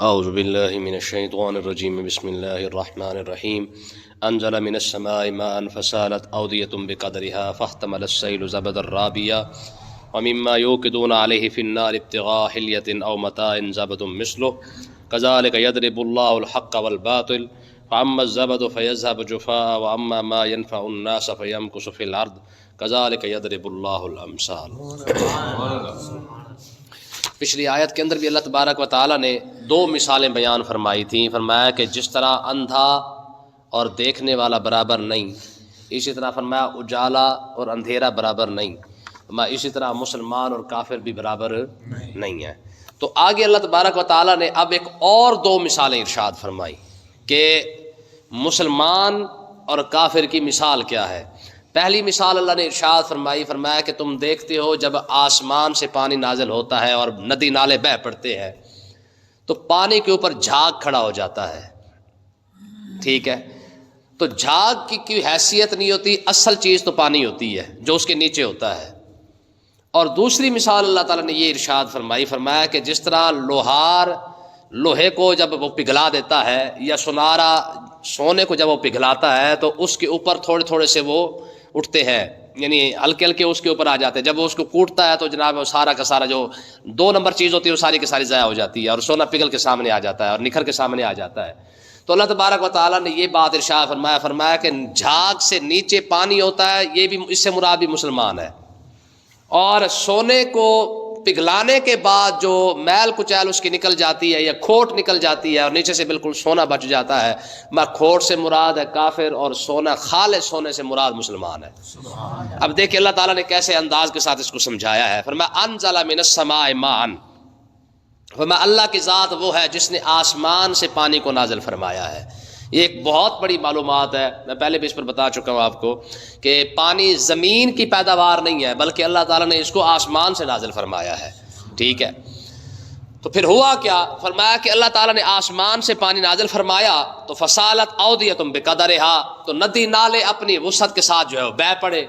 اعوذ باللہ من الشیطان الرجیم بسم اللہ الرحمن الرحیم انزل من السماء ماء فسالت اودیۃ بقدرها فاحتمل السیل زبدا رابیا ومما یوقدون علیہ فی النار ابتغاء حلیۃ او متاع زبد مثلہ کذالک یضرب اللہ الحق والباطل فاما الزبد فیذهب جفاء واما ما ينفع الناس فیمکث فی الارض کذالک یضرب اللہ الامثال۔ پچھلی آیت کے اندر بھی اللہ تبارک و تعالیٰ نے دو مثالیں بیان فرمائی تھیں۔ فرمایا کہ جس طرح اندھا اور دیکھنے والا برابر نہیں، اسی طرح فرمایا اجالا اور اندھیرا برابر نہیں، فرمایا اسی طرح مسلمان اور کافر بھی برابر نہیں ہے۔ تو آگے اللہ تبارک و تعالیٰ نے اب ایک اور دو مثالیں ارشاد فرمائی کہ مسلمان اور کافر کی مثال کیا ہے۔ پہلی مثال اللہ نے ارشاد فرمائی، فرمایا کہ تم دیکھتے ہو جب آسمان سے پانی نازل ہوتا ہے اور ندی نالے بہہ پڑتے ہیں تو پانی کے اوپر جھاگ کھڑا ہو جاتا ہے، ٹھیک ہے؟ تو جھاگ کی کوئی حیثیت نہیں ہوتی، اصل چیز تو پانی ہوتی ہے جو اس کے نیچے ہوتا ہے۔ اور دوسری مثال اللہ تعالیٰ نے یہ ارشاد فرمائی، فرمایا کہ جس طرح لوہار لوہے کو جب وہ پگھلا دیتا ہے یا سنارا سونے کو جب وہ پگھلاتا ہے تو اس کے اوپر تھوڑے تھوڑے سے وہ اٹھتے ہیں، یعنی ہلکے ہلکے اس کے اوپر آ جاتے ہیں۔ جب وہ اس کو کوٹتا ہے تو جناب وہ سارا کا سارا جو 2 نمبر چیز ہوتی ہے وہ ساری کی ساری ضائع ہو جاتی ہے اور سونا پگھل کے سامنے آ جاتا ہے اور نکھر کے سامنے آ جاتا ہے۔ تو اللہ تبارک و تعالیٰ نے یہ بات ارشاد فرمایا، فرمایا کہ جھاگ سے نیچے پانی ہوتا ہے، یہ بھی اس سے مراد بھی مسلمان ہے، اور سونے کو پگھلانے کے بعد جو میل کچیل اس کی نکل جاتی ہے یا کھوٹ نکل جاتی ہے اور نیچے سے بالکل سونا بچ جاتا ہے، کھوٹ سے مراد ہے کافر اور سونا خالص سونے سے مراد مسلمان ہے۔ اب دیکھیں اللہ تعالیٰ نے کیسے انداز کے ساتھ اس کو سمجھایا ہے۔ فرمایا انزل من السماء ماء، فرمایا اللہ کی ذات وہ ہے جس نے آسمان سے پانی کو نازل فرمایا ہے۔ یہ ایک بہت بڑی معلومات ہے، میں پہلے بھی اس پر بتا چکا ہوں آپ کو کہ پانی زمین کی پیداوار نہیں ہے بلکہ اللہ تعالیٰ نے اس کو آسمان سے نازل فرمایا ہے، ٹھیک ہے؟ تو پھر ہوا کیا؟ فرمایا کہ اللہ تعالیٰ نے آسمان سے پانی نازل فرمایا تو فسالت اودیۃ بقدرها، تو ندی نالے اپنی وسعت کے ساتھ جو ہے وہ بہہ پڑے،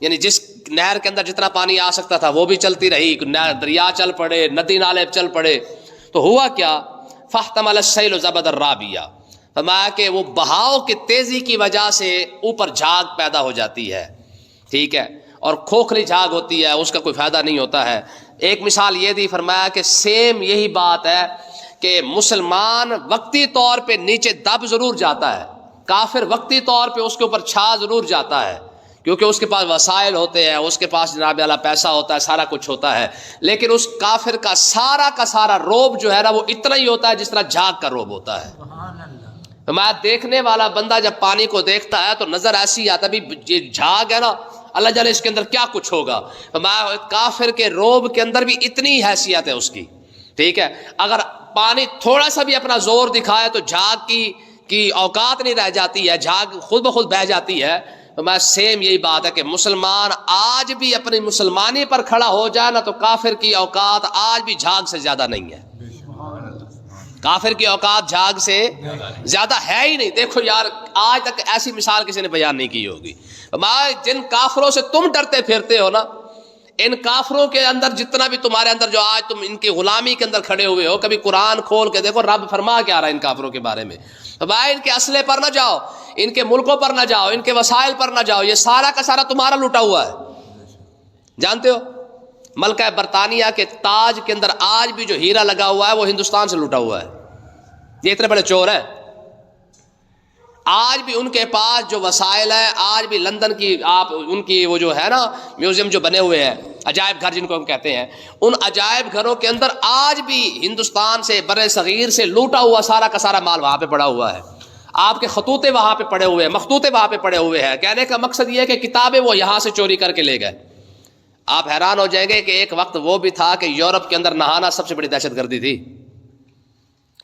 یعنی جس نہر کے اندر جتنا پانی آ سکتا تھا وہ بھی چلتی رہی، دریا چل پڑے، ندی نالے چل پڑے۔ تو ہوا کیا؟ فاحتمل السیل زبدا رابیا، فرمایا کہ وہ بہاؤ کی تیزی کی وجہ سے اوپر جھاگ پیدا ہو جاتی ہے، ٹھیک ہے؟ اور کھوکھلی جھاگ ہوتی ہے، اس کا کوئی فائدہ نہیں ہوتا ہے۔ ایک مثال یہ دی، فرمایا کہ سیم یہی بات ہے کہ مسلمان وقتی طور پہ نیچے دب ضرور جاتا ہے، کافر وقتی طور پہ اس کے اوپر چھا ضرور جاتا ہے کیونکہ اس کے پاس وسائل ہوتے ہیں، اس کے پاس جناب اعلیٰ پیسہ ہوتا ہے، سارا کچھ ہوتا ہے، لیکن اس کافر کا سارا روب جو ہے نا وہ اتنا ہی ہوتا ہے جس طرح جھاگ کا روب ہوتا ہے۔ ہمارا دیکھنے والا بندہ جب پانی کو دیکھتا ہے تو نظر ایسی آتا ہے بھی یہ جھاگ ہے نا، اللہ جانے اس کے اندر کیا کچھ ہوگا۔ ہمارا کافر کے روب کے اندر بھی اتنی حیثیت ہے اس کی، ٹھیک ہے؟ اگر پانی تھوڑا سا بھی اپنا زور دکھائے تو جھاگ کی اوقات نہیں رہ جاتی ہے، جھاگ خود بخود بہہ جاتی ہے۔ ہمارا سیم یہی بات ہے کہ مسلمان آج بھی اپنی مسلمانی پر کھڑا ہو جائے نا تو کافر کی اوقات آج بھی جھاگ سے زیادہ نہیں ہے، کافر کی اوقات جھاگ سے زیادہ ہے ہی نہیں۔ دیکھو یار آج تک ایسی مثال کسی نے بیان نہیں کی ہوگی۔ جن کافروں سے تم ڈرتے پھرتے ہو نا، ان کافروں کے اندر جتنا بھی تمہارے اندر جو آج تم ان کی غلامی کے اندر کھڑے ہوئے ہو، کبھی قرآن کھول کے دیکھو رب فرما کیا رہا ہے ان کافروں کے بارے میں۔ ان کے اسلحے پر نہ جاؤ، ان کے ملکوں پر نہ جاؤ، ان کے وسائل پر نہ جاؤ، یہ سارا کا سارا تمہارا لوٹا ہوا ہے۔ جانتے ہو ملکہ برطانیہ کے تاج کے اندر آج بھی جو ہیرا لگا ہوا ہے وہ ہندوستان سے لوٹا ہوا ہے۔ یہ اتنے بڑے چور ہیں، آج بھی ان کے پاس جو وسائل ہیں، آج بھی لندن کی آپ ان کی وہ جو ہے نا میوزیم جو بنے ہوئے ہیں، عجائب گھر جن کو ہم کہتے ہیں، ان عجائب گھروں کے اندر آج بھی ہندوستان سے بر صغیر سے لوٹا ہوا سارا کا سارا مال وہاں پہ پڑا ہوا ہے۔ آپ کے خطوطے وہاں پہ پڑے ہوئے ہیں، مخطوطے وہاں پہ پڑے ہوئے ہیں۔ کہنے کا مقصد یہ ہے کہ کتابیں وہ یہاں سے چوری کر کے لے گئے۔ آپ حیران ہو جائیں گے کہ ایک وقت وہ بھی تھا کہ یورپ کے اندر نہانا سب سے بڑی دہشت گردی تھی،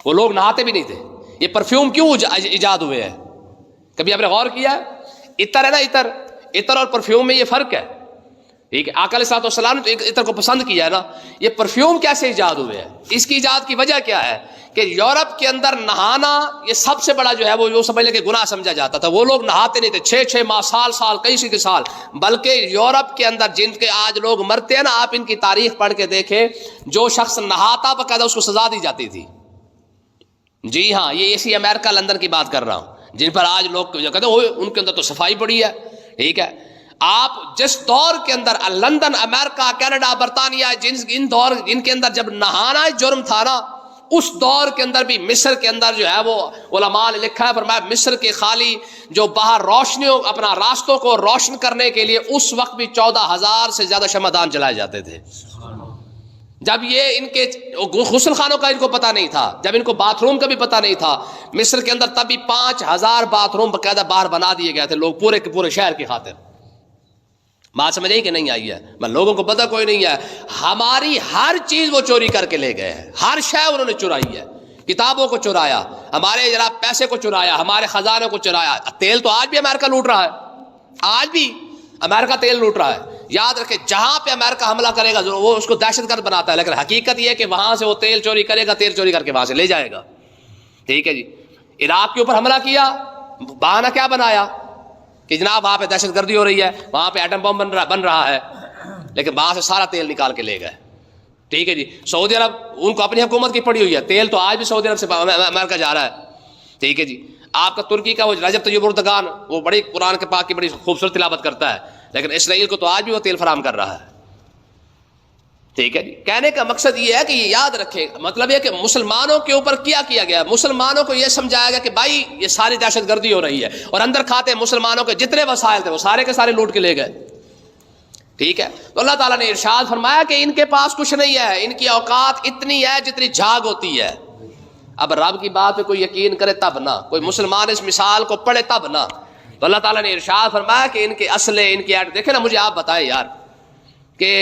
وہ لوگ نہاتے بھی نہیں تھے۔ یہ پرفیوم کیوں ایجاد ہوئے ہیں؟ کبھی آپ نے غور کیا ہے؟ عطر ہے نا، عطر اور پرفیوم میں یہ فرق ہے، ٹھیک ہے؟ آقا علیہ الصلوۃ والسلام نے تو عطر کو پسند کیا ہے نا، یہ پرفیوم کیسے ایجاد ہوئے ہیں؟ اس کی ایجاد کی وجہ کیا ہے کہ یورپ کے اندر نہانا یہ سب سے بڑا جو ہے وہ سمجھ لیں کہ گناہ سمجھا جاتا تھا۔ وہ لوگ نہاتے نہیں تھے 6 ماہ، سال کئی سال، بلکہ یورپ کے اندر جن کے آج لوگ مرتے ہیں نا، آپ ان کی تاریخ پڑھ کے دیکھیں، جو شخص نہاتا باقاعدہ اس کو سزا دی جاتی تھی، جی ہاں، یہ اسی امریکہ لندن کی بات کر رہا ہوں، جن پر آج لوگ جو کہتے ہیں ان کے اندر تو صفائی پڑی ہے. ٹھیک ہے، آپ جس دور کے اندر لندن، امریکہ، کینیڈا، برطانیہ، جن کے اندر جب نہانا جرم تھا نا، اس دور کے اندر بھی مصر کے اندر جو ہے وہ علماء نے لکھا ہے، فرمایا مصر کے خالی جو باہر روشنیوں اپنا راستوں کو روشن کرنے کے لیے اس وقت بھی 14,000 سے زیادہ شمعدان جلائے جاتے تھے. جب یہ ان کے غسل خانوں کا ان کو پتہ نہیں تھا، جب ان کو باتھ روم کا بھی پتہ نہیں تھا، مصر کے اندر تب بھی 5,000 باتھ روم باقاعدہ باہر بنا دیے گئے تھے لوگ پورے کے پورے شہر کی خاطر. بات سمجھ آئی کہ نہیں آئی ہے؟ لوگوں کو پتہ کوئی نہیں ہے. ہماری ہر چیز وہ چوری کر کے لے گئے ہیں، ہر شے انہوں نے چرائی ہے. کتابوں کو چرایا، ہمارے جناب پیسے کو چرایا، ہمارے خزانے کو چرایا. تیل تو آج بھی امریکہ لوٹ رہا ہے، آج بھی امریکہ تیل لوٹ رہا ہے. یاد رکھے، جہاں پہ امریکہ حملہ کرے گا وہ اس کو دہشت گرد بناتا ہے، لیکن حقیقت یہ ہے کہ وہاں سے وہ تیل چوری کرے گا، تیل چوری کر کے وہاں سے لے جائے گا. ٹھیک ہے جی. عراق کے اوپر حملہ کیا، بہانہ کیا بنایا کہ جناب وہاں پہ دہشت گردی ہو رہی ہے، وہاں پہ ایٹم بم بن رہا ہے، لیکن وہاں سے سارا تیل نکال کے لے گئے. ٹھیک ہے جی. سعودی عرب ان کو اپنی حکومت کی پڑی ہوئی ہے، تیل تو آج بھی سعودی عرب سے امریکہ جا رہا ہے. ٹھیک ہے جی. آپ کا ترکی کا وہ رجب طیب اردگان، وہ بڑی قرآن کے پاک کی بڑی خوبصورت تلاوت کرتا ہے، لیکن اسرائیل کو تو آج بھی وہ تیل فراہم کر رہا ہے. ٹھیک ہے جی. کہنے کا مقصد یہ ہے کہ یہ یاد رکھے، مطلب یہ کہ مسلمانوں کے اوپر کیا گیا، مسلمانوں کو یہ سمجھایا گیا کہ بھائی یہ ساری دہشت گردی ہو رہی ہے، اور اندر کھاتے مسلمانوں کے جتنے وسائل تھے وہ سارے کے سارے لوٹ کے لے گئے. ٹھیک ہے. تو اللہ تعالیٰ نے ارشاد فرمایا کہ ان کے پاس کچھ نہیں ہے، ان کی اوقات اتنی ہے جتنی جھاگ ہوتی ہے. اب رب کی بات پہ کوئی یقین کرے تب نہ، کوئی مسلمان اس مثال کو پڑھے تب نہ. تو اللہ تعالیٰ نے ارشاد فرمایا کہ ان کے اسلحے، ان کی دیکھیں نا، مجھے آپ بتائیں یار کہ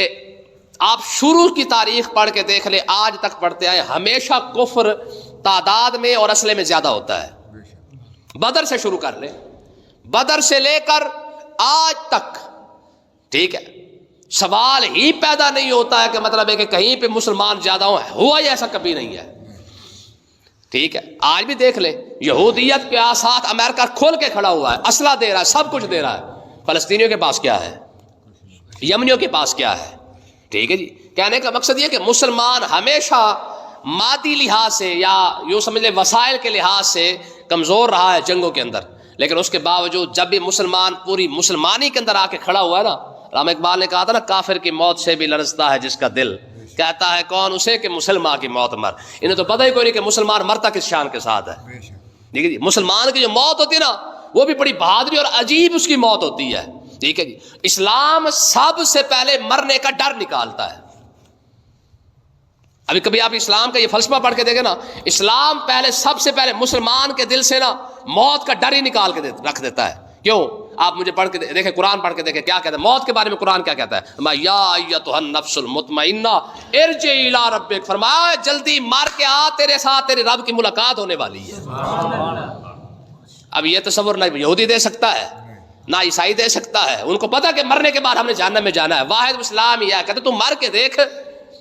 آپ شروع کی تاریخ پڑھ کے دیکھ لیں، آج تک پڑھتے آئے، ہمیشہ کفر تعداد میں اور اسلحے میں زیادہ ہوتا ہے. بدر سے شروع کر لیں، بدر سے لے کر آج تک. ٹھیک ہے. سوال ہی پیدا نہیں ہوتا ہے کہ مطلب ہے کہ کہیں پہ مسلمان زیادہ ہوا ہی ایسا کبھی نہیں ہے. ٹھیک ہے. آج بھی دیکھ لیں، یہودیت کے ساتھ امریکہ کھول کے کھڑا ہوا ہے، اسلحہ دے رہا ہے، سب کچھ دے رہا ہے. فلسطینیوں کے پاس کیا ہے؟ یمنیوں کے پاس کیا ہے؟ ٹھیک ہے جی. کہنے کا مقصد یہ کہ مسلمان ہمیشہ مادی لحاظ سے یا یوں سمجھ لیں وسائل کے لحاظ سے کمزور رہا ہے جنگوں کے اندر، لیکن اس کے باوجود جب بھی مسلمان پوری مسلمانی کے اندر آ کے کھڑا ہوا ہے نا، علامہ اقبال نے کہا تھا نا، کافر کی موت سے بھی لرزتا ہے جس کا دل، کہتا ہے کون اسے کہ مسلمان کی موت مر. انہیں تو پتہ ہی کوئی نہیں کہ مسلمان مرتا کس شان کے ساتھ ہے. ٹھیک ہے جی. مسلمان کی جو موت ہوتی ہے نا، وہ بھی بڑی بہادری اور عجیب اس کی موت ہوتی ہے. ٹھیک ہے جی. اسلام سب سے پہلے مرنے کا ڈر نکالتا ہے. ابھی کبھی آپ اسلام کا یہ فلسفہ پڑھ کے دیکھیں نا، اسلام پہلے سب سے پہلے مسلمان کے دل سے نا موت کا ڈر ہی نکال کے رکھ دیتا ہے. کیوں؟ آپ مجھے پڑھ کے دیکھیں، قرآن پڑھ کے دیکھیں کیا کہتا ہے موت کے بارے میں. قرآن کیا کہتا ہے؟ یا ایتھا النفس المطمئنہ ارجعی الی ربک، فرمایا جلدی مار کے آ، تیرے ساتھ تیرے رب کی ملاقات ہونے والی ہے. اب یہ تصور نہ یہودی دے سکتا ہے نہ عیسائی دے سکتا ہے. ان کو پتا کہ مرنے کے بعد ہم نے جہنم میں جانا ہے. واحد اسلام یہ ہے، کہتے تو مر کے دیکھ.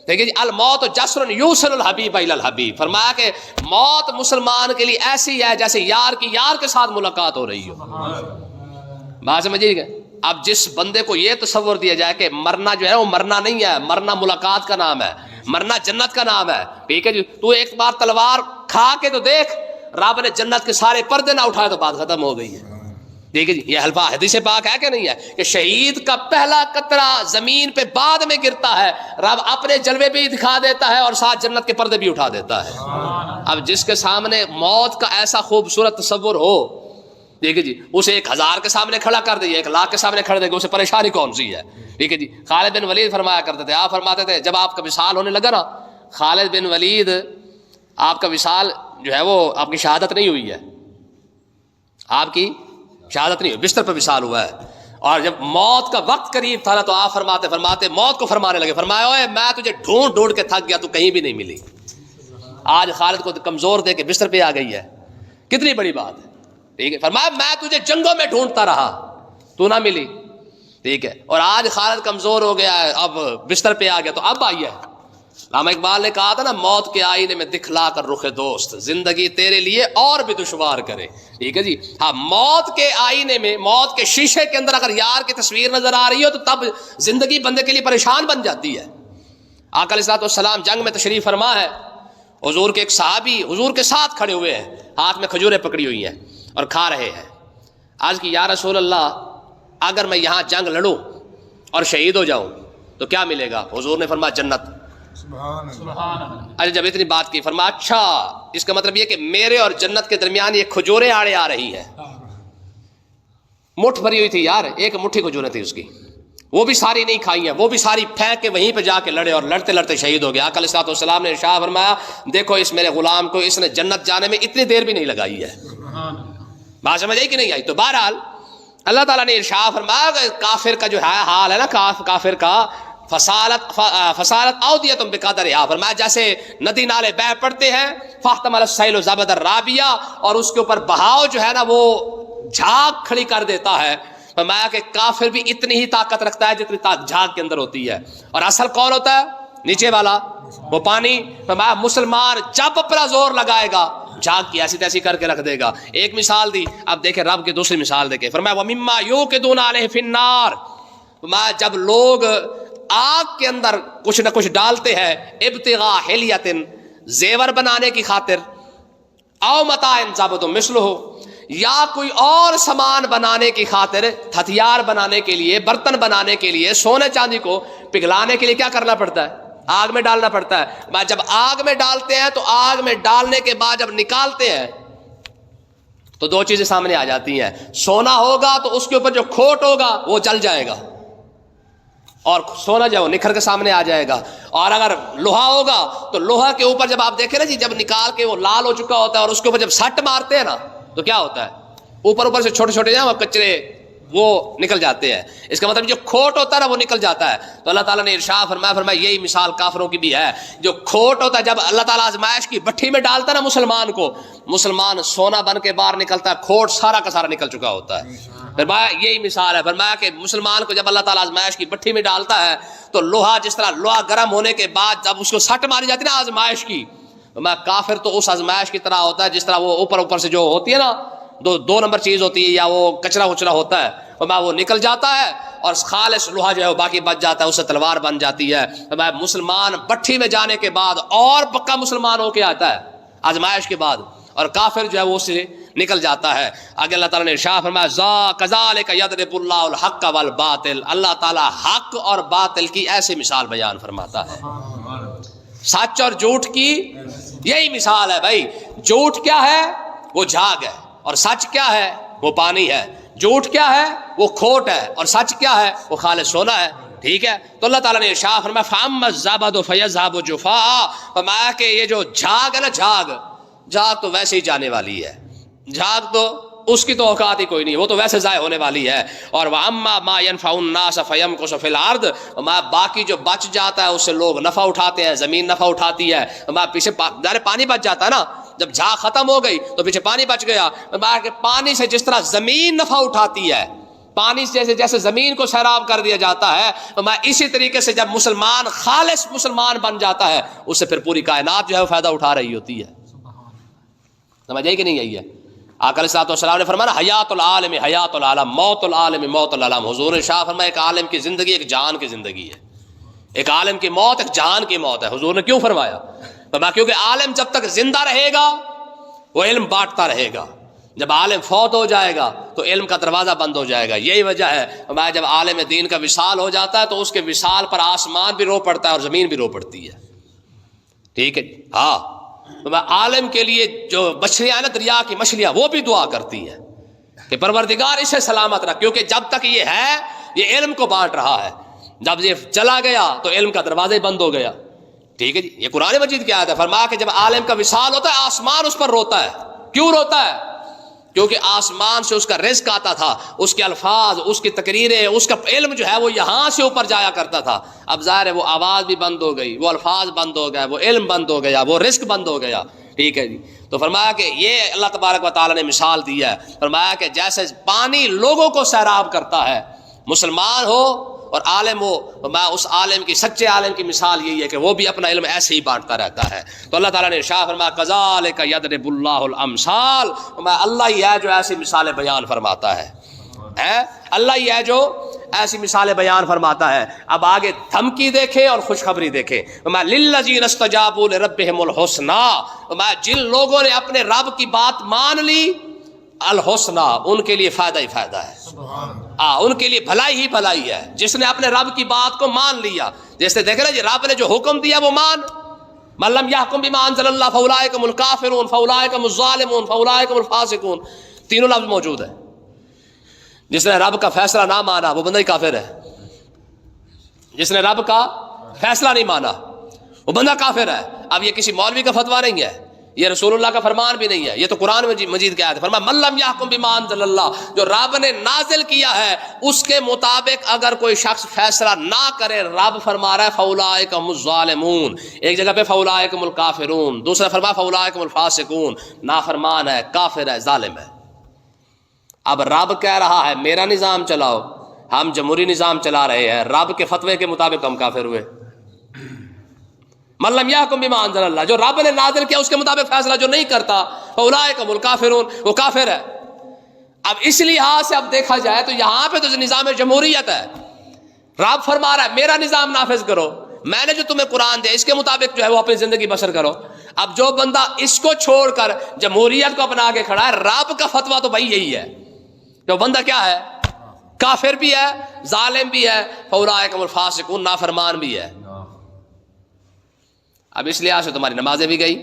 دیکھیں جی، الموت جسر یوصل الحبیب الی الحبیب، فرمایا کہ موت مسلمان کے لیے ایسی ہے جیسے یار کی یار کے ساتھ ملاقات ہو رہی ہو. بات سمجھیے گا. اب جس بندے کو یہ تصور دیا جائے کہ مرنا جو ہے وہ مرنا نہیں ہے، مرنا ملاقات کا نام ہے، مرنا جنت کا نام ہے. ٹھیک ہے جی. تو ایک بار تلوار کھا کے تو دیکھ، رب نے جنت کے سارے پردے نہ اٹھائے تو بات ختم ہو گئی ہے. ٹھیک ہے جی. یہ حلفہ حدیث پاک ہے کہ نہیں ہے کہ شہید کا پہلا قطرہ زمین پہ بعد میں گرتا ہے، رب اپنے جلوے بھی دکھا دیتا ہے اور ساتھ جنت کے پردے بھی اٹھا دیتا ہے. اب جس کے سامنے موت کا ایسا خوبصورت تصور ہو، ٹھیک ہے جی، اسے 1000 کے سامنے کھڑا کر دے، 1,00,000 کے سامنے کھڑا دے گا، اسے پریشانی کون سی ہے. ٹھیک ہے جی. خالد بن ولید فرمایا کرتے تھے، آپ فرماتے تھے جب آپ کا وصال ہونے لگا نا، خالد بن ولید آپ کا وصال جو ہے وہ آپ کی شہادت نہیں ہوئی ہے، آپ کی شہادت نہیں ہوئی، بستر پہ وصال ہوا ہے. اور جب موت کا وقت قریب تھا نا تو آپ فرماتے موت کو فرمانے لگے، فرمایا اوے میں تجھے ڈھونڈ کے تھک گیا، تو کہیں بھی نہیں ملی. آج خالد کو کمزور دے کے بستر پہ آ گئی ہے، کتنی بڑی بات ہے. ٹھیک ہے. فرمایا میں تجھے جنگوں میں ڈھونڈتا رہا، تو نہ ملی. ٹھیک ہے. اور آج خالد کمزور ہو گیا ہے، اب بستر پہ آ گیا تو اب آئی ہے. علامہ اقبال نے کہا تھا نا، موت کے آئینے میں دکھلا کر رخ دوست، زندگی تیرے لیے اور بھی دشوار کرے. ٹھیک ہے جی. ہاں، موت کے آئینے میں، موت کے شیشے کے اندر اگر یار کی تصویر نظر آ رہی ہو تو تب زندگی بندے کے لیے پریشان بن جاتی ہے. آقا علیہ الصلوۃ والسلام جنگ میں تشریف فرما ہے، حضور کے ایک صحابی حضور کے ساتھ کھڑے ہوئے ہیں، ہاتھ میں کھجوریں پکڑی ہوئی ہیں اور کھا رہے ہیں. عرض کی یا رسول اللہ اگر میں یہاں جنگ لڑوں اور شہید ہو جاؤں تو کیا ملے گا؟ حضور نے فرمایا جنت. سبحان اللہ. اچھا جب اتنی بات کی فرمایا اچھا اس کا مطلب یہ کہ میرے اور جنت کے درمیان یہ کھجوریں آڑے آ رہی ہے. مٹھ بھری ہوئی تھی یار، ایک مٹھی کھجوریں تھی اس کی، وہ بھی ساری نہیں کھائی ہیں، وہ بھی ساری پھینک کے وہیں پہ جا کے لڑے اور لڑتے لڑتے شہید ہو گیا. آقا علیہ الصلوۃ والسلام نے ارشاد فرمایا دیکھو اس میرے غلام کو اس نے جنت جانے میں اتنی دیر بھی نہیں لگائی ہے. بات سمجھ آئی کہ نہیں آئی؟ تو بہرحال اللہ تعالیٰ نے ارشاد فرمایا کہ کافر کا جو ہے حال ہے نا، کافر کا فصالت اودیۃ بقدرھا، فرمایا جیسے ندی نالے بہ پڑتے ہیں، فاحتمل السیل زبد الرابیہ، اور اس کے اوپر بہاؤ جو ہے نا وہ جھاگ کھڑی کر دیتا ہے. فرمایا کہ کافر بھی اتنی ہی طاقت رکھتا ہے جتنی جھاگ کے اندر ہوتی ہے. اور اصل کون ہوتا ہے؟ نیچے والا، وہ پانی. فرمایا مسلمان جب اپنا زور لگائے گا جھاگ کی ایسی تیسی کر کے رکھ دے گا. ایک مثال دی، اب دیکھیں رب کی دوسری مثال دیکھیں. فرمایا وَمِمَّا يُوقِدُونَ عَلَيْهِ فِي النَّارِ، فرمایا جب لوگ آگ کے اندر کچھ نہ کچھ ڈالتے ہیں، ابتغاء حلیۃ، زیور بنانے کی خاطر، او متاع زبد مثلہ، یا کوئی اور سامان بنانے کی خاطر، ہتھیار بنانے کے لیے، برتن بنانے کے لیے، سونے چاندی کو پگھلانے کے لیے کیا کرنا پڑتا ہے؟ آگ میں ڈالنا پڑتا ہے. جب آگ میں ڈالتے ہیں تو آگ میں ڈالنے کے بعد جب نکالتے ہیں تو دو چیزیں سامنے آ جاتی ہیں. سونا ہوگا تو اس کے اوپر جو کھوٹ ہوگا وہ جل جائے گا اور سونا جو نکھر کے سامنے آ جائے گا. اور اگر لوہا ہوگا تو لوہا کے اوپر جب آپ دیکھیں نا جی، جب نکال کے وہ لال ہو چکا ہوتا ہے اور اس کے اوپر جب سٹ مارتے ہیں نا تو کیا ہوتا ہے؟ اوپر سے چھوٹے چھوٹے وہ کچرے وہ نکل جاتے ہیں. اس کا مطلب جو کھوٹ ہوتا ہے نا وہ نکل جاتا ہے. تو اللہ تعالیٰ نے ارشاد فرمایا یہی مثال کافروں کی بھی ہے. جو کھوٹ ہوتا ہے جب اللہ تعالیٰ آزمائش کی بھٹی میں ڈالتا ہے نا مسلمان کو، مسلمان سونا بن کے باہر نکلتا ہے، کھوٹ سارا کا سارا نکل چکا ہوتا ہے. فرمایا یہی مثال ہے. فرمایا کہ مسلمان کو جب اللہ تعالیٰ آزمائش کی بھٹی میں ڈالتا ہے تو لوہا، جس طرح لوہا گرم ہونے کے بعد جب اس کو سٹ ماری جاتی ہے نا آزمائش کی، فرمایا کافر تو اس آزمائش کی طرح ہوتا ہے جس طرح وہ اوپر سے جو ہوتی ہے نا دو نمبر چیز ہوتی ہے یا وہ کچرا وچرا ہوتا ہے، وہ نکل جاتا ہے اور خالص لوہا جو ہے وہ باقی بچ جاتا ہے، اس سے تلوار بن جاتی ہے. مسلمان بٹھی میں جانے کے بعد اور پکا مسلمان ہو کے آتا ہے آزمائش کے بعد، اور کافر جو ہے وہ اس سے نکل جاتا ہے. آگے اللہ تعالیٰ نے ارشاد فرمایا کذالک یضرب اللہ الحق والباطل، اللہ تعالیٰ حق اور باطل کی ایسی مثال بیان فرماتا ہے. سچ اور جھوٹ کی یہی مثال ہے بھائی. جھوٹ کیا ہے؟ وہ جھاگ ہے. اور سچ کیا ہے؟ وہ پانی ہے. جھوٹ کیا ہے؟ وہ کھوٹ ہے. اور سچ کیا ہے؟ وہ خالص سونا ہے. ٹھیک ہے. تو اللہ تعالیٰ نے ارشاد فرمایا فَأَمَّا الزَّبَدُ فَيَذْهَبُ جُفَاءً، فرمایا کہ یہ جو جھاگ ہے نا، جھاگ تو ویسے ہی جانے والی ہے. جھاگ تو اس کی تو اوقات ہی کوئی نہیں، وہ تو ویسے ضائع ہونے والی ہے. اور وَأَمَّا مَا يَنْفَعُ النَّاسَ فَيَمْكُثُ فِي الْأَرْضِ، باقی جو بچ جاتا ہے اس سے لوگ نفع اٹھاتے ہیں، زمین نفع اٹھاتی ہے. پیچھے پانی بچ جاتا ہے نا، جب جھاگ ختم ہو گئی تو پیچھے پانی بچ گیا. پانی سے جس طرح زمین نفع اٹھاتی ہے، پانی سے جیسے زمین کو سیراب کر دیا جاتا ہے، اسی طریقے سے جب مسلمان خالص مسلمان بن جاتا ہے اس سے پھر پوری کائنات جو ہے وہ فائدہ اٹھا رہی ہوتی ہے. سمجھ آئی کہ نہیں آئی ہے؟ آقا علیہ الصلوۃ والسلام نے فرمایا حیات العالم حیات العالم، موت العالم موت العالم. حضور نے شاہ فرمایا ایک عالم کی زندگی ایک جہان کی زندگی ہے، ایک عالم کی موت ایک جہان کی موت ہے. حضور نے کیوں فرمایا؟ کیونکہ عالم جب تک زندہ رہے گا وہ علم بانٹتا رہے گا، جب عالم فوت ہو جائے گا تو علم کا دروازہ بند ہو جائے گا. یہی وجہ ہے جب عالم دین کا وصال ہو جاتا ہے تو اس کے وصال پر آسمان بھی رو پڑتا ہے اور زمین بھی رو پڑتی ہے. ٹھیک ہے. ہاں، عالم کے لیے جو مچھلیاں نا، دریا کی مچھلیاں، وہ بھی دعا کرتی ہیں کہ پروردگار اسے سلامت رکھ، کیونکہ جب تک یہ ہے یہ علم کو بانٹ رہا ہے، جب یہ چلا گیا تو علم کا دروازہ ہی بند ہو گیا. ٹھیک ہے جی. یہ قرآن مجید کی آیت ہے. فرمایا کہ جب عالم کا وصال ہوتا ہے آسمان اس پر روتا ہے. کیوں روتا ہے؟ کیونکہ آسمان سے اس کا رزق آتا تھا، اس کے الفاظ، اس کی تقریریں، اس کا علم جو ہے وہ یہاں سے اوپر جایا کرتا تھا. اب ظاہر ہے وہ آواز بھی بند ہو گئی، وہ الفاظ بند ہو گئے، وہ علم بند ہو گیا، وہ رزق بند ہو گیا. ٹھیک ہے جی. تو فرمایا کہ یہ اللہ تبارک و تعالیٰ نے مثال دی ہے. فرمایا کہ جیسے پانی لوگوں کو سیراب کرتا ہے، مسلمان ہو اور عالم ہو، میں اس عالم کی، سچے عالم کی مثال یہی ہے کہ وہ بھی اپنا علم ایسے ہی بانٹتا رہتا ہے. تو اللہ تعالیٰ نے ارشاد فرمایا کذالک یضرب اللہ الامثال، اللہ ہی ہے جو ایسی مثالیں بیان فرماتا ہے. اللہ ہی ہے جو ایسی مثالیں بیان فرماتا ہے. اب آگے دھمکی دیکھیں اور خوشخبری دیکھیں. للذین استجابوا لربہم الحسنی، جن لوگوں نے اپنے رب کی بات مان لی، الحسنی، ان کے لیے فائدہ ہی فائدہ ہے، ان کے لیے بھلائی ہی بھلائی ہے. جس نے اپنے رب کی بات کو مان لیا، جیسے دیکھ رہے جی رب نے جو حکم دیا وہ مان. من لم یحکم بما انزل اللہ فاولئک هم الکافرون فاولئک هم الظالمون فاولئک هم الفاسقون. تینوں لفظ موجود ہیں. جس نے رب کا فیصلہ نہ مانا وہ بندہ ہی کافر ہے. جس نے رب کا فیصلہ نہیں مانا وہ بندہ کافر ہے. اب یہ کسی مولوی کا فتویٰ نہیں ہے، یہ رسول اللہ کا فرمان بھی نہیں ہے، یہ تو قرآن مجید کی آیت ہے. فرمایا من لم یحکم بما انزل اللہ، جو رب نے نازل کیا ہے اس کے مطابق اگر کوئی شخص فیصلہ نہ کرے، رب فرما رہا ہے فاولئک هم الظالمون. ایک جگہ پہ فاولئک هم الکافرون، دوسرا فرمایا فاولئک هم الفاسقون. نافرمان ہے، کافر ہے، ظالم ہے. اب رب کہہ رہا ہے میرا نظام چلاؤ، ہم جمہوری نظام چلا رہے ہیں، رب کے فتوے کے مطابق ہم کافر ہوئے. من لم یحکم بما انزل اللہ، جو رب نے نازل کیا اس کے مطابق فیصلہ جو نہیں کرتا، فاولئک هم الکافرون، وہ کافر ہے. اب اس لحاظ سے اب دیکھا جائے تو یہاں پہ تو نظام جمہوریت ہے. رب فرما رہا ہے میرا نظام نافذ کرو، میں نے جو تمہیں قرآن دیا اس کے مطابق جو ہے وہ اپنی زندگی بسر کرو. اب جو بندہ اس کو چھوڑ کر جمہوریت کو اپنا کے کھڑا ہے، رب کا فتویٰ تو بھائی یہی ہے، جو بندہ کیا ہے، کافر بھی ہے، ظالم بھی ہے، فاولئک هم الفاسقون، نافرمان بھی ہے. اب اس لحاظ سے تمہاری نمازیں بھی گئی،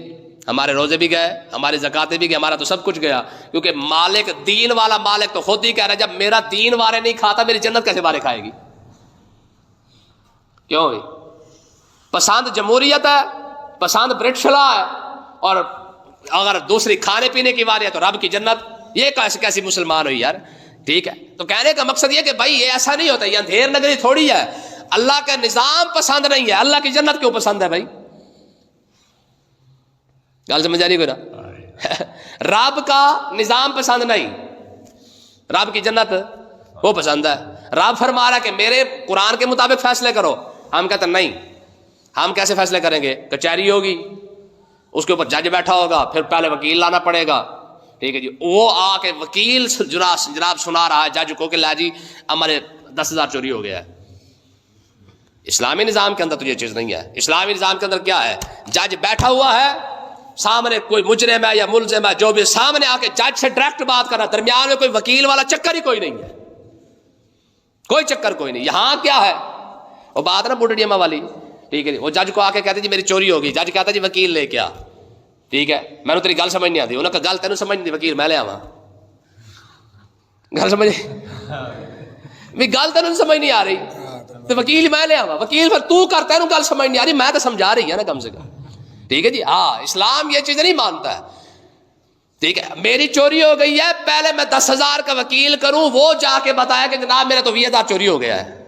ہمارے روزے بھی گئے، ہماری زکاتیں بھی گئی، ہمارا تو سب کچھ گیا. کیونکہ مالک، دین والا مالک تو خود ہی کہہ رہا ہے جب میرا دین وارے نہیں کھاتا میری جنت کیسے وارے کھائے گی؟ کیوں بھائی؟ پسند جمہوریت ہے، پسند برٹش لا ہے، اور اگر دوسری کھانے پینے کی واری ہے تو رب کی جنت. یہ کیسی مسلمان ہوئی یار؟ ٹھیک ہے، تو کہنے کا مقصد یہ کہ بھائی یہ ایسا نہیں ہوتا، یہ اندھیر نگری تھوڑی ہے. اللہ کا نظام پسند نہیں ہے، اللہ کی جنت کیوں پسند ہے بھائی؟ گل سمجھ آ رہی کوئی نا؟ رب کا نظام پسند نہیں، رب کی جنت وہ پسند ہے. رب فرما رہا کہ میرے قرآن کے مطابق فیصلے کرو. ہم کہتے ہیں نہیں، ہم کیسے فیصلے کریں گے؟ کچہری ہوگی، اس کے اوپر جج بیٹھا ہوگا، پھر پہلے وکیل لانا پڑے گا. ٹھیک ہے جی، وہ آ کے وکیل جناب سنا رہا ہے جج کو کہ لا جی ہمارے 10,000 چوری ہو گیا ہے. اسلامی نظام کے اندر تو یہ چیز نہیں ہے. اسلامی نظام کے اندر کیا ہے؟ جج بیٹھا ہوا ہے، سامنے کوئی مجرم ہے یا ملزم ہے، جو بھی سامنے آ کے جج سے ڈائریکٹ بات کر رہا ہے، درمیان میں کوئی وکیل والا چکر ہی کوئی نہیں ہے، کوئی چکر کوئی نہیں. یہاں کیا ہے وہ بات نا بڈڑیما والی. ٹھیک ہے جی، وہ جج کو آ کے کہتے جی میری چوری ہوگی، جج کہتا جی وکیل لے کے آ. ٹھیک ہے، میں نے تیری گل سمجھ نہیں آتی، انہوں نے کہا گل تینوں سمجھ نہیں، وکیل میں لے آواں. گل سمجھ بھی، گل تینوں سمجھ نہیں آ رہی تو وکیل میں لے آواں. وکیل پھر تو کر، تینوں گل سمجھ نہیں آ رہی، میں تو سمجھا رہی ہے نا کم سے کم. ٹھیک ہے جی، ہاں اسلام یہ چیزیں نہیں مانتا ہے. ٹھیک ہے، میری چوری ہو گئی ہے، پہلے میں 10,000 کا وکیل کروں، وہ جا کے بتایا کہ جناب میرا تو 20,000 چوری ہو گیا ہے.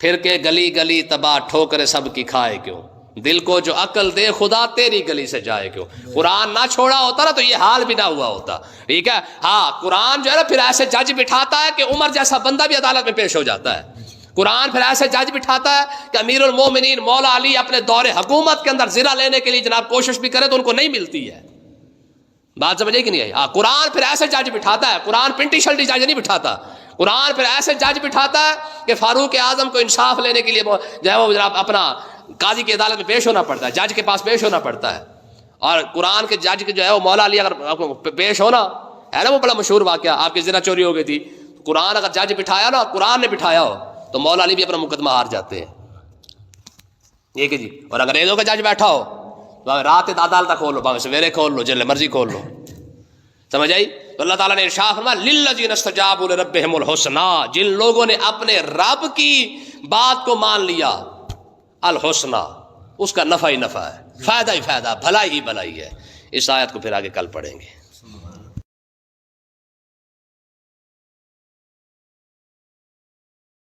پھر کہ گلی گلی تباہ ٹھوکرے سب کی کھائے کیوں، دل کو جو عقل دے خدا تیری گلی سے جائے کیوں. قرآن نہ چھوڑا ہوتا نا تو یہ حال بھی نہ ہوا ہوتا. ٹھیک ہے، ہاں قرآن جو ہے نا پھر ایسے جج بٹھاتا ہے کہ عمر جیسا بندہ بھی عدالت میں پیش ہو جاتا ہے. قرآن پھر ایسے جج بٹھاتا ہے کہ امیر المومنین مولا علی اپنے دور حکومت کے اندر زرہ لینے کے لیے جناب کوشش بھی کرے تو ان کو نہیں ملتی ہے. بات سمجھے کہ نہیں آئی؟ قرآن پھر ایسے جج بٹھاتا ہے، قرآن پنٹی شلٹی جج نہیں بٹھاتا. قرآن پھر ایسے جج بٹھاتا ہے کہ فاروق اعظم کو انصاف لینے کے لیے جو ہے وہ جناب اپنا قاضی کی عدالت میں پیش ہونا پڑتا ہے، جج کے پاس پیش ہونا پڑتا ہے. اور قرآن کے جج کے جو ہے وہ مولا علی اگر پیش ہونا ہے نا، وہ بڑا مشہور واقعہ، آپ کی زنا چوری ہو گئی تھی، قرآن اگر جج بٹھایا نا، قرآن نے بٹھایا ہو تو مولا علی بھی اپنا مقدمہ ہار جاتے ہیں. ٹھیک ہے جی، اور انگریزوں کا جج بیٹھا ہو تو رات عدالت کھول لو، باوے سویرے کھول لو، جل مرضی کھول لو. سمجھ آئی؟ تو اللہ تعالیٰ نے ارشاد فرمایا للذین استجابوا لربہم الحسنی، جن لوگوں نے اپنے رب کی بات کو مان لیا، الحسنی، اس کا نفع ہی نفع ہے، فائدہ ہی فائدہ، بھلائی ہی بھلائی ہے. اس آیت کو پھر آگے کل پڑھیں گے.